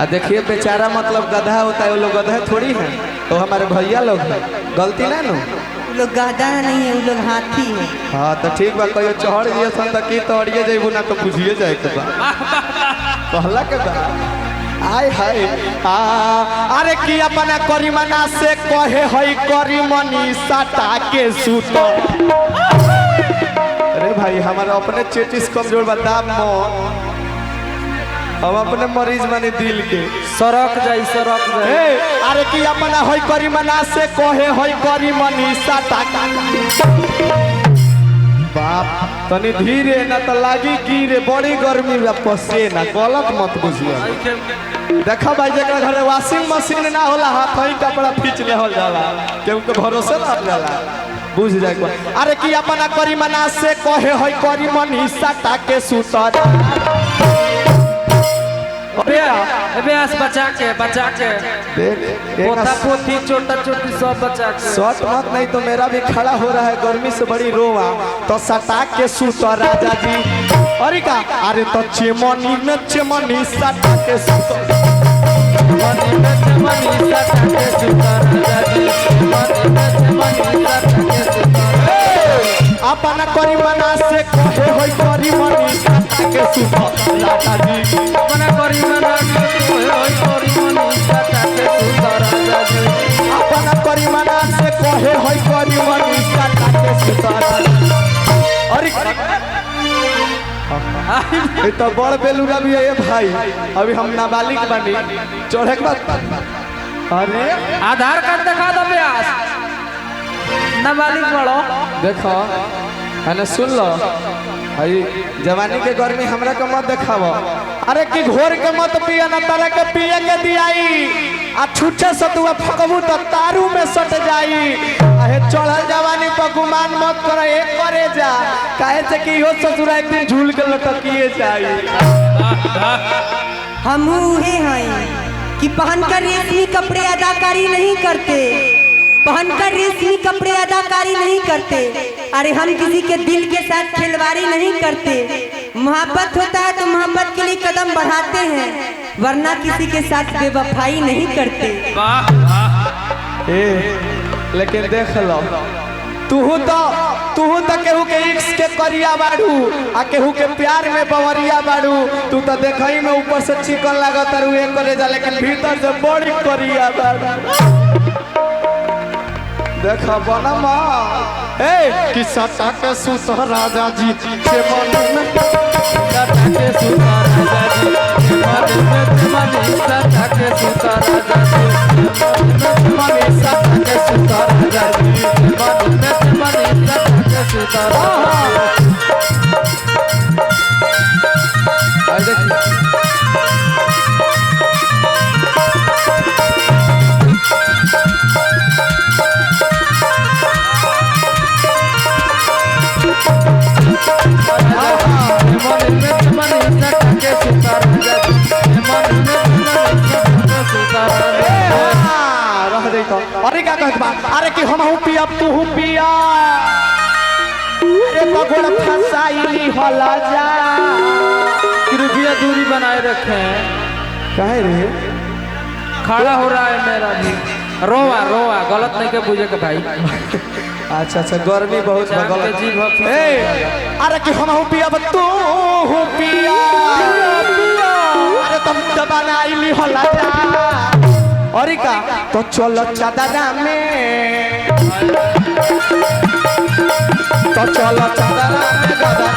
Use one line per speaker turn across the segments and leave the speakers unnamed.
देखिए बेचारा मतलब गधा होता है, वो लोग गधा थोड़ी है, तो हमारे भैया लोग हैं, गलती ना नो
लोग गधा नहीं है, वो लोग हाथी है।
हाँ तो ठीक बा, कहियो चढ़ दिए सन तो की तोड़िए जेबू ना तो बुझिए जाए के बा कहला के बा आय हाय अरे की अपना करीमना से कहे हई करीमनी सटा के सूत। अरे भाई हमारा अपने चेटिस कमजोर बता हम अपने मरीज माने दिल के
सरक जाई
अरे की अपना हई करीमना से कहे हई करीमनी सटा बाप तनी धीरे ना तो लागी गिरे, बड़ी गर्मी में पसे ना, गलत मत बुझिए। देखा भाई जरा घरे वॉशिंग मशीन ना होला, हाथ ही कपड़ा खींच ले हो जाला, क्योंकि भरोसा ना जाला बुझ जाए। अरे की अपना करीमना से कहे हई करीमनी सटा के सुतर।
बचा के पोता पोती चोटा चोटी सब बचा के
शॉट मत, नहीं तो मेरा भी खड़ा हो रहा है गर्मी से बड़ी रोवा, तो सटा के सुतर राजा जी। अरे का अरे तो चेमनी में चेमनी सटा के सुतर, अपना करीमना से कहे होई करीमनी सटा के सुतर राजा जी।
अपना करीमना से कहे होई करीमनी सटा के सुतर राजा जी।
अपना करीमना से कहे होई करीमनी सटा के सुतर। अरे ये तो बड़ बेलूरा भी है भाई, अभी हम नाबालिग बनी चढ़े के बाद। अरे
आधार कार्ड दिखा दो ब्यास, नाबालिग बड़ो
देखो है ना, सुन लो भाई जवानी के गर्मी हमरा के मत देखाव। अरे की घोर के मत पिया ना, तारा के पिए के दियाई आ छुच्छे सतुआ फकबू तो तारू में सट जाई। अहे चढ़ल जवानी पर गुमान मत कर, एक करे जा काहे से कि यो ससुरा एक दिन झूल के लटकिए जाई।
हम उहे हैं कि पहनकर रेशमी कपड़े अदाकारी नहीं करते, पहनकर रेशमी कपड़े अदाकारी नहीं करते। अरे हम किसी के दिल के साथ खिलवाड़ी नहीं करते, मोहब्बत होता है तो मोहब्बत के लिए कदम बढ़ाते हैं, वरना किसी के साथ बेवफाई नहीं करते।
लेकिन देख लो तू तो केहू के इश्क के करिया बाड़ू आ केहू के प्यार में बवरिया बाड़ू। तू तो देखई में ऊपर से चिकन लागत रू एक करे जा, लेकिन भीतर से बड़ी करिया बाड़ू। देखा बना माँ कि सटा के सुतर राजा जी के मन में,
सटा के सुतर राजा जी के मन में, सटा के सुतर राजा जी के मन में,
सटा के सुतर राजा जी
के मन में, सटा के सुतर।
अरे क्या कहत बा, अरे कि हम हूँ पिया तू हूँ पिया, अरे पगोड़ फसाई होला जा।
कृपया दूरी बनाए रखें।
काहे रे
खड़ा हो रहा है मेरा भी, रोवा रोवा गलत नहीं के बुझे के भाई।
अच्छा अच्छा गर्मी बहुत
गलत जी भक्त।
अरे कि हम हूँ पिया तू हूँ पिया, अरे तुम दबानाई होला जा। अरे का तो चलो चादरा में, तो चलो चादरा में दादा,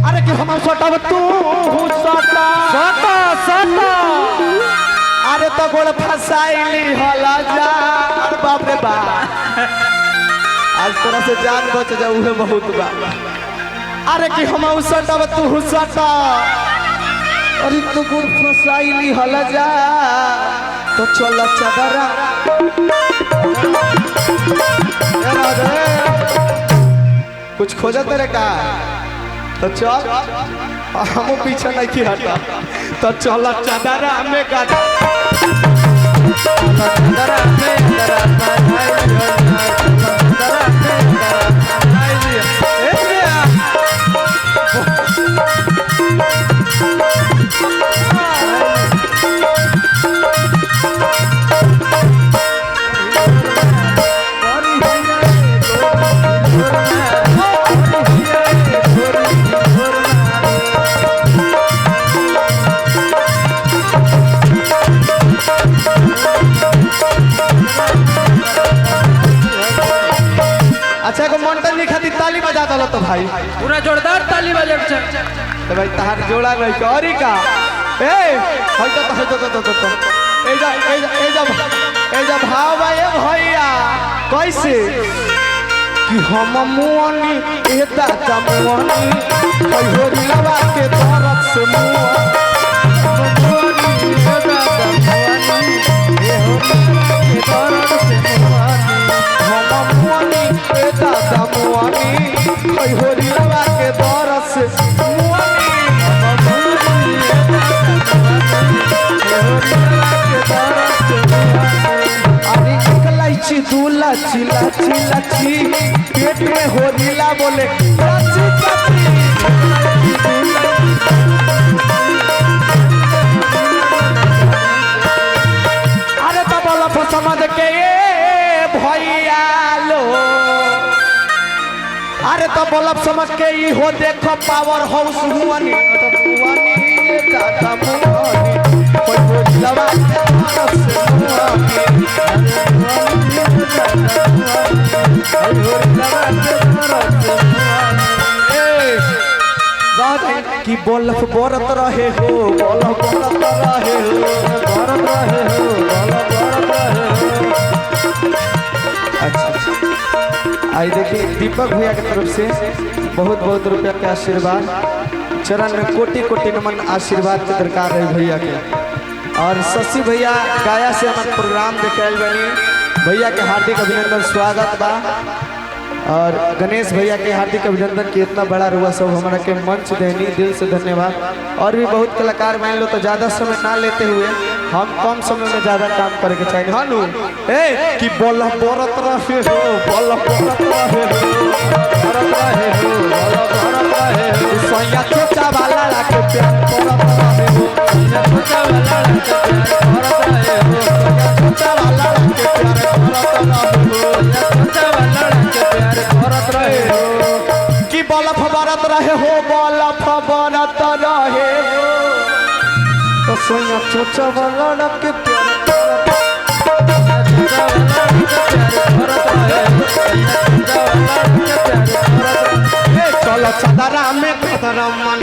अरे कि हम सटब तू सटा सटा सटा, अरे तो गोड़ फसाइली होला जा। बाप रे बाप आज तरह से जान बच जाऊ है बहुत बा। अरे कि हम सटब तू सटा, अरे तो गुड़ फसाइली हल जा, तो चल चादरा कुछ खोजत रे का, तो चल हम पीछे नहीं की हटा, तो चल चादरा में का चादरा में अच्छा एगो मंटन खातिर ताली बजा दलो तो भाई।
पूरा जोरदार ताली बजे के चाही।
तो भाई तहार जोड़ा भाई कौरी का ए हई तो ए जा भाव भाई भैया कैसे कि हम मुआनी ए दादा मुआनी कई हो लवा के तरफ से मुआनी हम मुआनी ए दादा मुआनी कई हो लवा के तरफ से मुआनी अरे इलायची दू लाची लाची लाची पेट में हो नीला बोले लाची लाची अरे तब लफ समझ के ये भैया लो अरे तब लफ समझ के ये हो देखो पावर हाउस हुआनी हुआनी दादा मुआनी कोई हो लवा कि बोलफ बोरत रहे हो बोलफ बोरत रहे हो बोरत रहे हो बोलफ बोरत रहे हो। अच्छा आई देखिए दीपक भैया की तरफ से बहुत बहुत रुपया के आशीर्वाद चरण में कोटि कोटि नमन आशीर्वाद के दरकार है भैया के। और शशि भैया गाया से हमारे प्रोग्राम देखे बनी भैया के हार्दिक अभिनंदन स्वागत बा। और गणेश भैया के हार्दिक अभिनंदन कि इतना बड़ा रुआ सब हमारा के मंच देनी दिल से धन्यवाद। और भी बहुत कलाकार मान लो तो ज़्यादा समय ना लेते हुए हम कम समय में ज़्यादा काम करे के चाहिए हानू ए कि बोल बोरत रहे हो बोल बोरत रहे हो बोरत रहे हो बोल बोरत रहे हो सोया छोटा वाला के प्यार बोरत रहे हो छोटा वाला के प्यार बोरत रहे हो छोटा वाला के प्यार बोरत रहे हो छोटा वाला के प्यार बोरत रहे हो कि बलफ बरत रहे हो बलफ बरत रहे हो तो सोया छोटा वाला के प्यार चलो चदरा में कदरा मन